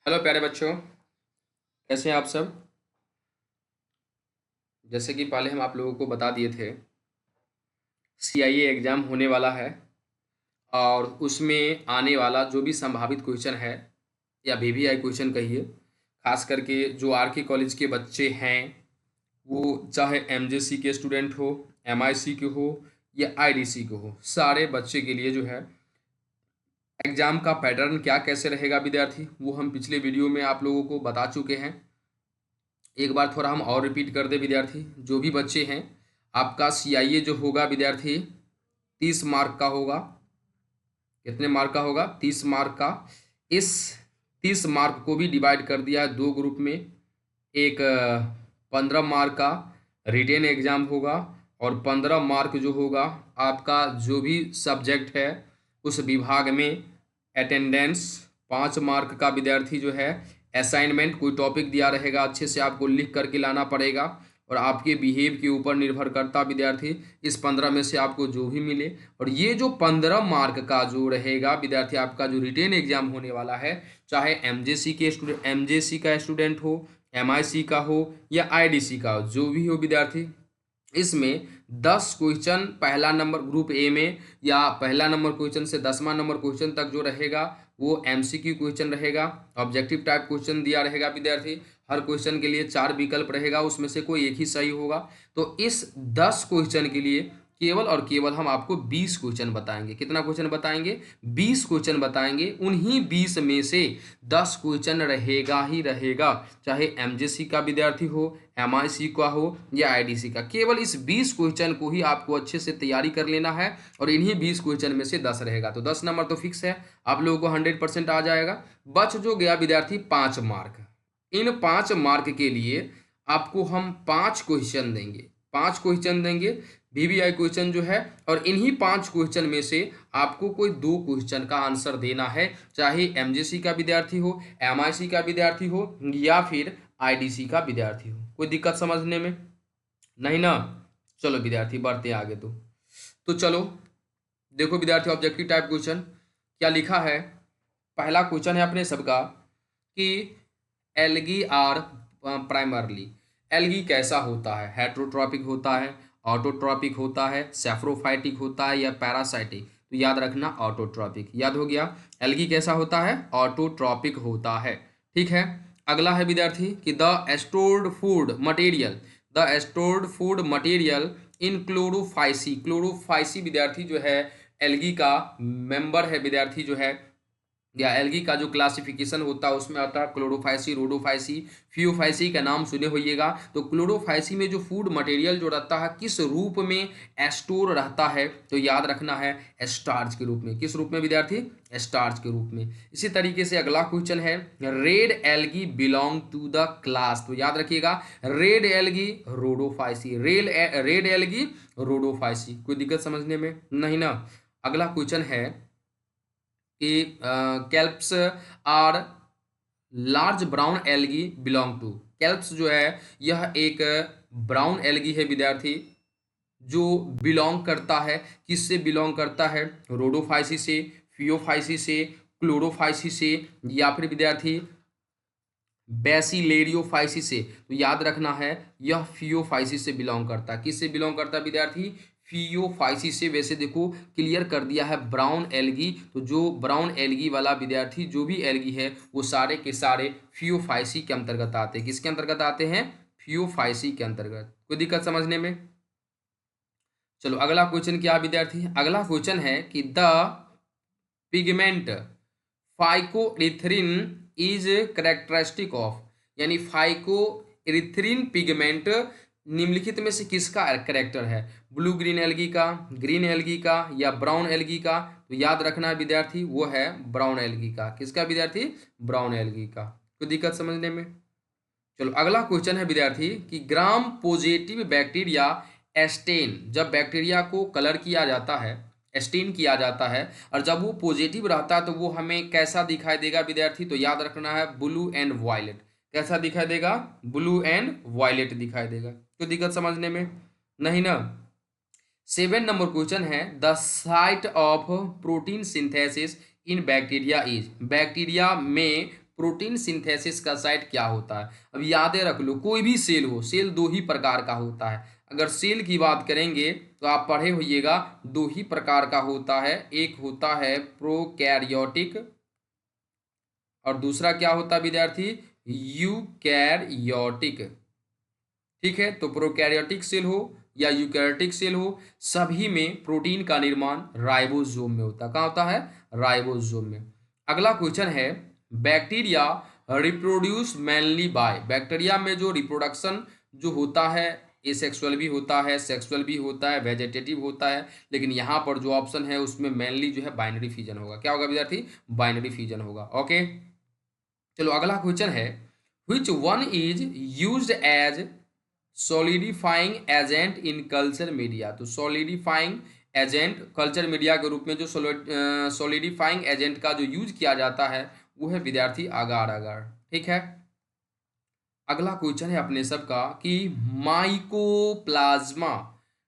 Hello प्यारे बच्चों, कैसे हैं आप सब। जैसे कि पहले हम आप लोगों को बता दिए थे, सीआईए एग्ज़ाम होने वाला है और उसमें आने वाला जो भी संभावित क्वेश्चन है या वीवीआई क्वेश्चन कहिए, खास करके जो आर के कॉलेज के बच्चे हैं, वो चाहे एमजेसी के स्टूडेंट हो, एमआईसी के हो या आईडीसी के हो, सारे बच्चे के लिए जो है एग्ज़ाम का पैटर्न क्या कैसे रहेगा विद्यार्थी, वो हम पिछले वीडियो में आप लोगों को बता चुके हैं। एक बार थोड़ा हम और रिपीट कर दे विद्यार्थी, जो भी बच्चे हैं, आपका सीआईए जो होगा विद्यार्थी 30 मार्क का होगा। कितने मार्क का होगा? 30 मार्क का। इस 30 मार्क को भी डिवाइड कर दिया है दो ग्रुप में। एक 15 मार्क का रिटेन एग्जाम होगा और 15 मार्क जो होगा आपका जो भी सब्जेक्ट है उस विभाग में अटेंडेंस। 5 मार्क का विद्यार्थी जो है असाइनमेंट, कोई टॉपिक दिया रहेगा, अच्छे से आपको लिख करके लाना पड़ेगा और आपके बिहेव के ऊपर निर्भर करता विद्यार्थी, इस 15 में से आपको जो भी मिले। और ये जो 15 मार्क का जो रहेगा विद्यार्थी, आपका जो रिटेन एग्जाम होने वाला है, चाहे एमजेसी का स्टूडेंट हो, एमआईसी का हो या आईडीसी का हो, जो भी हो विद्यार्थी, इसमें 10 क्वेश्चन पहला नंबर ग्रुप ए में, या पहला नंबर क्वेश्चन से 10वां नंबर क्वेश्चन तक जो रहेगा वो एमसीक्यू क्वेश्चन रहेगा। ऑब्जेक्टिव टाइप क्वेश्चन दिया रहेगा विद्यार्थी। हर क्वेश्चन के लिए 4 विकल्प रहेगा, उसमें से कोई एक ही सही होगा। तो इस 10 क्वेश्चन के लिए केवल और केवल हम आपको 20 क्वेश्चन बताएंगे। कितना क्वेश्चन बताएंगे? 20 क्वेश्चन बताएंगे। उन्हीं 20 में से 10 क्वेश्चन रहेगा ही रहेगा, चाहे एमजेसी का विद्यार्थी हो, एमआईसी का हो या आईडीसी का। केवल इस 20 क्वेश्चन को ही आपको अच्छे से तैयारी कर लेना है और इन्हीं 20 क्वेश्चन में से 10 रहेगा। तो 10 नंबर तो फिक्स है, आप लोगों को 100% आ जाएगा। बच जो गया विद्यार्थी 5 मार्क। इन 5 मार्क के लिए आपको हम 5 क्वेश्चन देंगे। 5 क्वेश्चन देंगे, वीवीआई क्वेश्चन जो है, और इन्हीं 5 क्वेश्चन में से आपको कोई 2 क्वेश्चन का आंसर देना है, चाहे एमजेसी का विद्यार्थी हो, एमआईसी का विद्यार्थी हो या फिर आईडीसी का विद्यार्थी हो। कोई दिक्कत समझने में? नहीं ना? चलो विद्यार्थी बढ़ते हैं आगे। तो चलो देखो विद्यार्थी, ऑब्जेक्टिव टाइप क्वेश्चन क्या लिखा है। पहला क्वेश्चन है अपने सबका कि एल्गी आर प्राइमरली, एल्गी कैसा होता है? हेट्रोट्रॉपिक होता है, ऑटोट्रॉपिक होता है, सेफ्रोफाइटिक होता है या पैरासाइटिक? तो याद रखना ऑटोट्रॉपिक। याद हो गया? एल्गी कैसा होता है? ऑटोट्रॉपिक होता है। ठीक है। अगला है विद्यार्थी कि the stored food material, the stored food material in Chlorophyceae. Chlorophyceae विद्यार्थी जो है एल्गी का मेंबर है विद्यार्थी जो है, या एल्गी का जो क्लासिफिकेशन होता है उसमें आता है क्लोरोफाइसी, रोडोफाइसी, फियोफाइसी का नाम सुने होइएगा। तो क्लोरोफाइसी में जो फूड मटेरियल जो रहता है किस रूप में स्टोर रहता है? तो याद रखना है स्टार्च के रूप में। किस रूप में विद्यार्थी? स्टार्च के रूप में। इसी तरीके से अगला क्वेश्चन है red algae belong to the class. तो याद रखिएगा red algae Rhodophyceae, red algae Rhodophyceae. कोई दिक्कत समझने में? नहीं ना? अगला क्वेश्चन है कि kelps are large brown algae belong to. Kelps जो है यह एक ब्राउन एल्गी है विद्यार्थी, जो बिलोंग करता है, किससे बिलोंग करता है? रोडोफाइसी से, फियोफाइसी से, क्लोरोफाइसी से या फिर विद्यार्थी बेसिलेरियोफाइसी से। तो याद रखना है यह फियोफाइसी से बिलोंग करता है। किससे बिलोंग करता है विद्यार्थी? फियोफाइसी से। वैसे देखो क्लियर कर दिया है ब्राउन एल्गी, तो जो ब्राउन एल्गी वाला विद्यार्थी जो भी एल्गी है वो सारे के सारे फियोफाइसी के अंतर्गत आते हैं। किसके अंतर्गत आते हैं? फियोफाइसी के अंतर्गत। कोई दिक्कत समझने में? चलो अगला क्वेश्चन क्या विद्यार्थी? अगला क्वेश्चन है कि the pigment phycoerythrin is characteristic of, यानी फाइकोइरिथ्रिन पिगमेंट निम्नलिखित में से किसका करेक्टर है? ब्लू ग्रीन एल्गी का, ग्रीन एल्गी का या ब्राउन एल्गी का? तो याद रखना है विद्यार्थी वो है ब्राउन एल्गी का। किसका विद्यार्थी? ब्राउन एल्गी का। कोई दिक्कत समझने में? चलो अगला क्वेश्चन है विद्यार्थी कि ग्राम पॉजिटिव बैक्टीरिया एस्टेन, जब बैक्टीरिया को कलर किया जाता है, एस्टेन किया जाता है, और जब वो पॉजिटिव रहता है तो वो हमें कैसा दिखाई देगा विद्यार्थी? तो याद रखना है ब्लू एंड वायलेट। कैसा दिखाई देगा? ब्लू एंड वायलेट दिखाई देगा। तो दिक्कत समझने में? नहीं ना? 7 नंबर क्वेश्चन है the site of protein synthesis in bacteria is. Bacteria में प्रोटीन सिंथेसिस का साइट क्या होता है। अब यादें रख लो, कोई भी सेल हो, सेल दो ही प्रकार का होता है। अगर सेल की बात करेंगे तो आप पढ़े होइएगा, दो ही प्रकार का होता है, एक होता है प्रोकैरियोटिक और दूसरा क्या होता है विद्यार्थी, यूकैरियोटिक। ठीक है, तो प्रोकैरियोटिक सेल हो या यूकैरियोटिक सेल हो, सभी में प्रोटीन का निर्माण राइबोसोम में होता है। कहाँ होता है, राइबोसोम में। अगला क्वेश्चन है, bacteria reproduce mainly by, bacteria में जो रिप्रोडक्शन जो होता है, एसेक्सुअल भी होता है, सेक्सुअल भी होता है, वेजिटेटिव होता है, लेकिन यहाँ पर जो ऑप्शन है उसमें मेनली जो है बाइनरी फिजन होगा। क्या होगा विद्यार्थी, बाइनरी फिजन होगा। ओके, चलो अगला क्वेश्चन है, which one is used as solidifying agent in culture media. तो सॉलिडिफाइंग एजेंट कल्चर मीडिया के रूप में जो सॉलिडिफाइंग एजेंट का जो यूज किया जाता है वो है विद्यार्थी अगार अगार। ठीक है, अगला क्वेश्चन है अपने सबका कि mycoplasma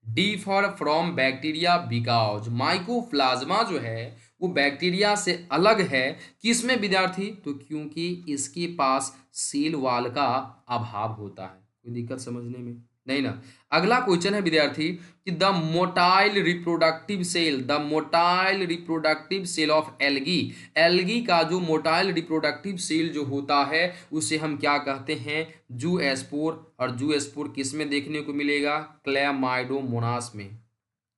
differ from bacteria because, mycoplasma जो है वो बैक्टीरिया से अलग है किसमें विद्यार्थी, तो क्योंकि इसके पास सेल वॉल का अभाव होता है। कोई दिक्कत समझने में नहीं ना। अगला क्वेश्चन है विद्यार्थी कि the motile reproductive cell, the motile reproductive cell of algae, algae का जो मोटाइल रिप्रोडक्टिव सेल जो होता है उसे हम क्या कहते हैं, जूस्पोर। और जूस्पोर किस में देखने को मिलेगा, क्लैमाइडोमोनास में।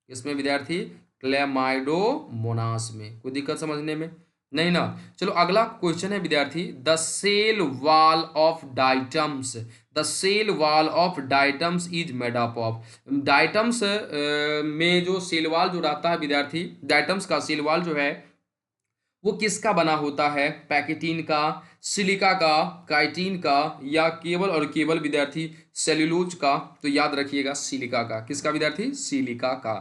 किसमें विद्यार्थी, क्लैमाइडोमोनास में। कोई दिक्कत समझने में नहीं ना। चलो अगला क्वेश्चन है विद्यार्थी, the cell wall of diatoms, the cell wall of diatoms is made up of, diatoms में जो सेल वॉल जो रहता है विद्यार्थी, डाइटम्स का सेल वॉल जो है वो किसका बना होता है, पैकेटिन का, सिलिका का, काइटिन का, या केवल और केवल विद्यार्थी सेल्यूलोज का। तो याद रखिएगा सिलिका का। किसका विद्यार्थी, सिलिका का।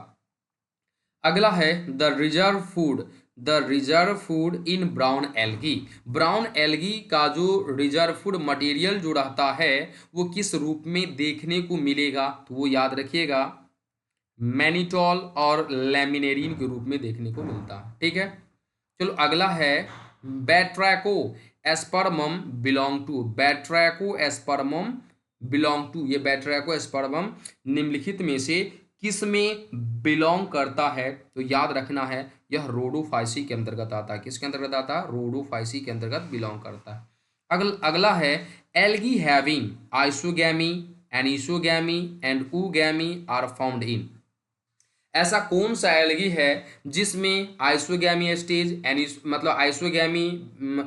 अगला है the reserve food, the reserve food in brown algae, brown algae का जो रिजर्व फूड मटेरियल जो रहता है वो किस रूप में देखने को मिलेगा, तो वो याद रखिएगा मैनिटॉल और लैमिनेरिन के रूप में देखने को मिलता है। ठीक है, चलो अगला है बैट्रैको एस्पर्मम बिलोंग टू, बैट्रैको एस्पर्मम बिलोंग टू, ये बैट्रैको एस्पर्मम निम्नलिखित में से किस में बिलोंग करता है, तो याद रखना है यह रोडोफाइसी के अंतर्गत आता है। किसके अंतर्गत आता है, रोडोफाइसी के अंतर्गत बिलोंग करता है। अगला है algae having isogamy, anisogamy and oogamy are found in, ऐसा कौन सा एल्गी है जिसमें आइसोगैमी स्टेज, मतलब आइसोगैमी,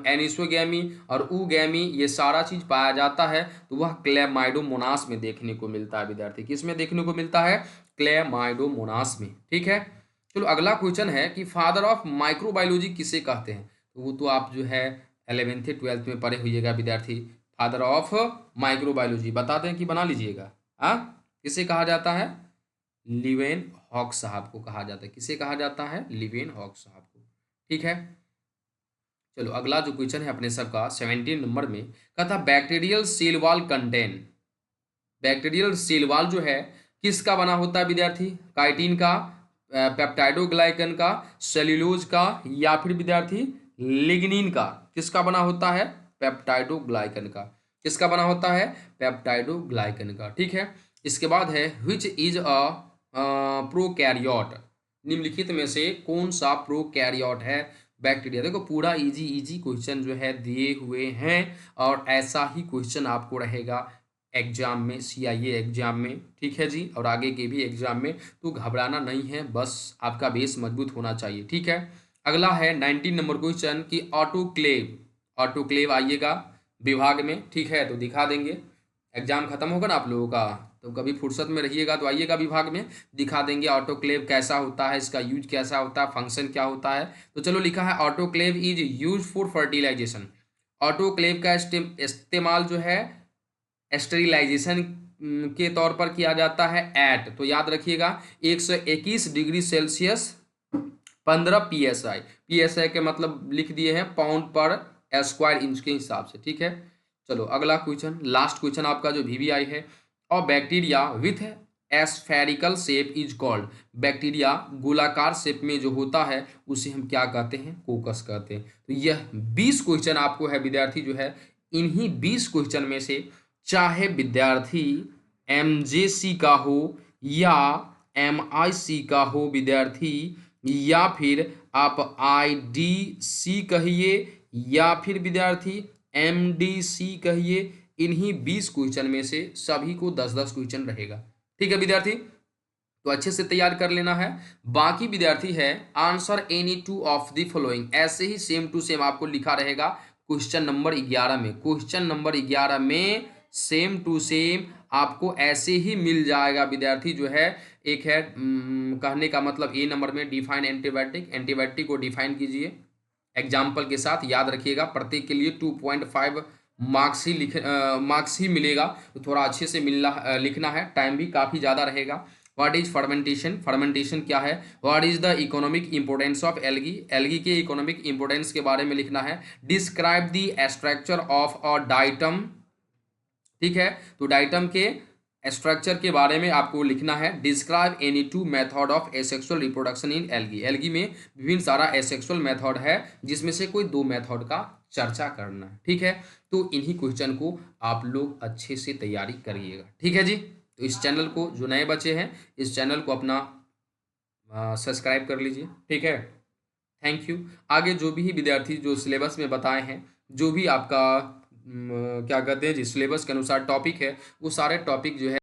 एनिसोगैमी और ऊगैमी ये सारा चीज पाया जाता है, तो वह क्लैमाइडोमोनास में देखने को मिलता है विद्यार्थी। किस में देखने को मिलता है, क्लैमाइडोमोनास में। ठीक है, चलो अगला क्वेश्चन है कि फादर ऑफ माइक्रोबायोलॉजी किसे कहते हैं, तो वो तो आप जो है 11th 12th में पढ़े होइएगा विद्यार्थी। फादर ऑफ माइक्रोबायोलॉजी बता दें कि बना लीजिएगा। हाँ, किसे कहा जाता है, लिवेन हॉक साहब को कहा जाता है। किसे कहा जाता है, लिवेन हॉक साहब को। ठीक है, चलो अगला जो क्वेश्चन है अपने सबका 17 नंबर में, कहता bacterial cell wall contain, bacterial cell wall जो है किसका बना होता है विद्यार्थी, काइटिन का, पेप्टाइडोग्लाइकन का, सेल्यूलोज का, या फिर विद्यार्थी लिग्निन का। किसका बना होता है, पेप्टाइडोग्लाइकन का। किसका बना होता है, पेप्टाइडोग्लाइकन का। ठीक है, इसके बाद है विच इज अ प्रोकैरियोट, निम्नलिखित में से कौन सा प्रोकैरियोट है बैक्टीरिया। देखो पूरा इजी इजी क्वेश्चन जो है दिए हुए हैं और ऐसा ही क्वेश्चन आपको रहेगा एग्जाम में, सीआईए एग्जाम में। ठीक है जी, और आगे के भी एग्जाम में, तो घबराना नहीं है, बस आपका बेस मजबूत होना चाहिए। ठीक है, अगला है 19 नंबर क्वेश्चन कि ऑटोक्लेव, ऑटोक्लेव आइएगा विभाग में। ठीक है, तो दिखा देंगे, एग्जाम खत्म होगा ना आप लोगों का, तो कभी फुर्सत में रहिएगा तो आइएगा विभाग में, दिखा देंगे ऑटोक्लेव कैसा होता है, इसका यूज कैसा होता है, फंक्शन क्या होता है। तो चलो लिखा है autoclave is use for fertilization, autoclave का इस्तेमाल जो है स्टेरिलाइजेशन के तौर पर किया जाता है एट, तो याद रखिएगा 121 डिग्री सेल्सियस 15 PSI, PSI के मतलब लिख दिए हैं पाउंड पर स्क्वायर इंच के हिसाब से। ठीक है, चलो अगला क्वेश्चन, लास्ट क्वेश्चन आपका जो VVI है, और bacteria with spherical shape is called. Bacteria गोलाकार शेप में जो होता है उसे हम क्या कहते हैं, कोकस कहते हैं। तो यह 20 क्वेश्चन आपको है विद्यार्थी जो है, इन्हीं 20 क्वेश्चन में से चाहे विद्यार्थी एमजेसी का हो या एमआईसी का हो विद्यार्थी, या फिर आप आईडीसी कहिए या फिर विद्यार्थी एमडीसी कहिए, इन्हीं 20 क्वेश्चन में से सभी को 10-10 क्वेश्चन रहेगा। ठीक है विद्यार्थी, तो अच्छे से तैयार कर लेना है। बाकी विद्यार्थी है answer any two of the following, ऐसे ही सेम टू सेम आपको लिखा रहेगा क्वेश्चन नंबर 11 में। क्वेश्चन नंबर 11 में सेम टू सेम आपको ऐसे ही मिल जाएगा विद्यार्थी जो है। एक है कहने का मतलब ए नंबर में डिफाइन एंटीबायोटिक, एंटीबायोटिक को डिफाइन कीजिए एग्जाम्पल के साथ। याद रखिएगा प्रत्येक के लिए 2.5 मार्क्स ही मिलेगा, तो थोड़ा अच्छे से लिखना है, टाइम भी काफ़ी ज़्यादा रहेगा। व्हाट इज फर्मेंटेशन, फर्मेंटेशन क्या है। What is the economic importance of algae, algae के इकोनॉमिक इंपोर्टेंस के बारे में लिखना है। Describe the structure of a diatom, ठीक है, तो डाइटम के स्ट्रक्चर के बारे में आपको लिखना है। Describe any two method of asexual reproduction in algae, algae में विभिन्न सारा एसेक्सुअल मेथड है जिसमें से कोई 2 मेथड का चर्चा करना है। ठीक है, तो इन्हीं क्वेश्चन को आप लोग अच्छे से तैयारी करिएगा। ठीक है जी, तो इस चैनल को जो नए बच्चे हैं इस चैनल को अपना सब्सक्राइब कर लीजिए। ठीक है, थैंक यू। आगे जो भी विद्यार्थी जो सिलेबस में बताए हैं, जो भी आपका क्या कहते हैं जी सिलेबस के अनुसार टॉपिक है, वो सारे टॉपिक जो है